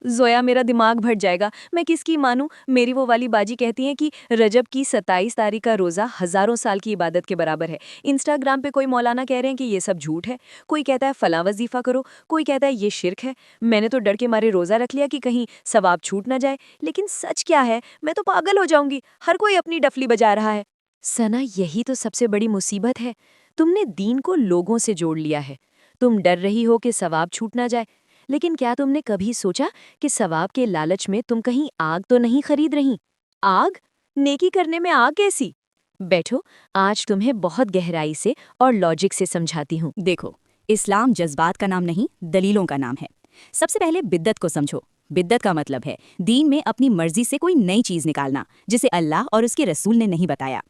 ज़ोया मेरा दिमाग भट जाएगा, मैं किसकी मानूं? मेरी वो वाली बाजी कहती हैं कि रजब की 27 तारीख का रोज़ा हज़ारों साल की इबादत के बराबर है। इंस्टाग्राम पे कोई मौलाना कह रहे हैं कि ये सब झूठ है, कोई कहता है फलां वजीफ़ा करो, कोई कहता है ये शिर्क है। मैंने तो डर के मारे रोज़ा रख लिया कि कहीं सवाब छूट ना जाए, लेकिन सच क्या है, मैं तो पागल हो जाऊंगी। हर कोई अपनी डफली बजा रहा है। सना, यही तो सबसे बड़ी मुसीबत है। तुमने दीन को लोगों से जोड़ लिया है। तुम डर रही हो कि सवाब छूट ना जाए, लेकिन क्या तुमने कभी सोचा कि सवाब के लालच में तुम कहीं आग तो नहीं खरीद रही? आग? नेकी करने में आग कैसी? बैठो, आज तुम्हें बहुत गहराई से और लॉजिक से समझाती हूँ। देखो, इस्लाम जज्बात का नाम नहीं, दलीलों का नाम है। सबसे पहले बिद्दत को समझो। बिद्दत का मतलब है दीन में अपनी मर्जी से कोई नई चीज निकालना जिसे अल्लाह और उसके रसूल ने नहीं बताया।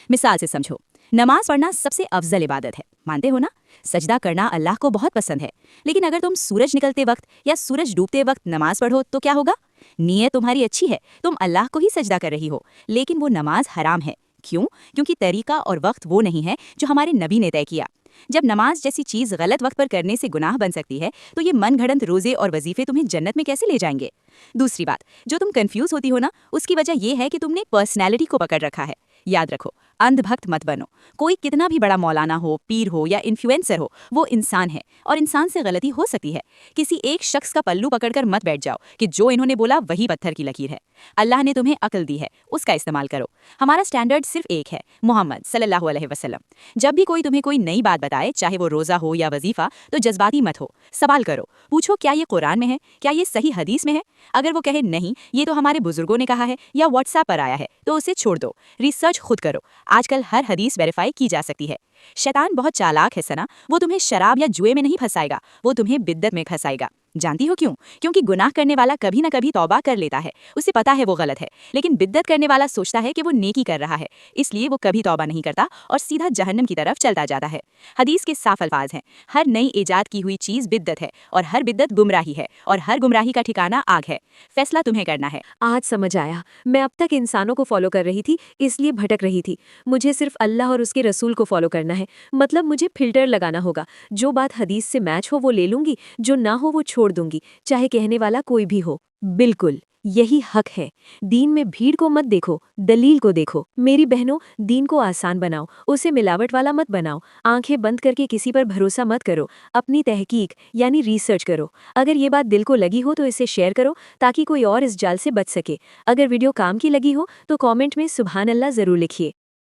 मिसाल से समझो, नमाज पढ़ना सबसे अफजल इबादत है, मानते हो ना? सजदा करना अल्लाह को बहुत पसंद है। लेकिन अगर तुम सूरज निकलते वक्त या सूरज डूबते वक्त नमाज पढ़ो तो क्या होगा? नीयत तुम्हारी अच्छी है, तुम अल्लाह को ही सजदा कर रही हो, लेकिन वो नमाज हराम है। क्यों? क्योंकि तरीका और वक्त वो नहीं है जो हमारे नबी ने तय किया। जब नमाज जैसी चीज गलत वक्त पर करने से गुनाह बन सकती है, तो ये मन घड़ंत रोजे और वजीफे तुम्हें जन्नत में कैसे ले जाएंगे? दूसरी बात, जो तुम कंफ्यूज होती हो ना, उसकी वजह यह है कि तुमने पर्सनैलिटी को पकड़ रखा है। याद रखो, अंधभक्त मत बनो। कोई कितना भी बड़ा मौलाना हो, पीर हो या इन्फ्लुएंसर हो, वो इंसान है और इंसान से गलती हो सकती है। किसी एक शख्स का पल्लू पकड़कर मत बैठ जाओ कि जो इन्होंने बोला वही पत्थर की लकीर है। अल्लाह ने तुम्हें अक्ल दी है, उसका इस्तेमाल करो। हमारा स्टैंडर्ड सिर्फ एक है, मोहम्मद सल्लल्लाहु अलैहि वसल्लम। जब भी कोई तुम्हें कोई नई बात बताए, चाहे वो रोजा हो या वजीफा, तो जज्बाती मत हो, सवाल करो। पूछो, क्या ये कुरान में है? क्या ये सही हदीस में है? अगर वो कहे नहीं, ये तो हमारे बुजुर्गों ने कहा है या व्हाट्सएप पर आया है, तो उसे छोड़ दो। रिसर्च खुद करो। आजकल हर हदीस वेरीफाई की जा सकती है। शैतान बहुत चालाक है सना, वो तुम्हें शराब या जुए में नहीं फंसाएगा, वो तुम्हें बिद्दत में फंसाएगा। जानती हो क्यों? क्योंकि गुनाह करने वाला कभी ना कभी तौबा कर लेता है, उसे पता है वो गलत है, लेकिन बिद्दत करने वाला सोचता है कि वो नेकी कर रहा है, इसलिए वो कभी तौबा नहीं करता और सीधा जहन्नम की तरफ चलता जाता है। हदीस के साफ अल्फाज हैं, हर नई ईजाद की हुई चीज बिद्दत है और हर बिद्दत गुमराही है और हर गुमराही का ठिकाना आग है। फैसला तुम्हें करना है। आज समझ आया, मैं अब तक इंसानों को फॉलो कर रही थी, इसलिए भटक रही थी। मुझे सिर्फ अल्लाह और उसके रसूल को फॉलो करना है। मतलब मुझे फिल्टर लगाना होगा। जो बात हदीस से मैच हो वो ले लूंगी, जो ना हो वो छोड़ दूंगी, चाहे कहने वाला कोई भी हो। बिल्कुल, यही हक है। दीन में भीड़ को मत देखो, दलील को देखो। मेरी बहनों, दीन को आसान बनाओ, उसे मिलावट वाला मत बनाओ। आंखें बंद करके किसी पर भरोसा मत करो, अपनी तहकीक यानी रिसर्च करो। अगर ये बात दिल को लगी हो तो इसे शेयर करो, ताकि कोई और इस जाल से बच सके। अगर वीडियो काम की लगी हो तो कमेंट में सुभान अल्लाह जरूर लिखिए।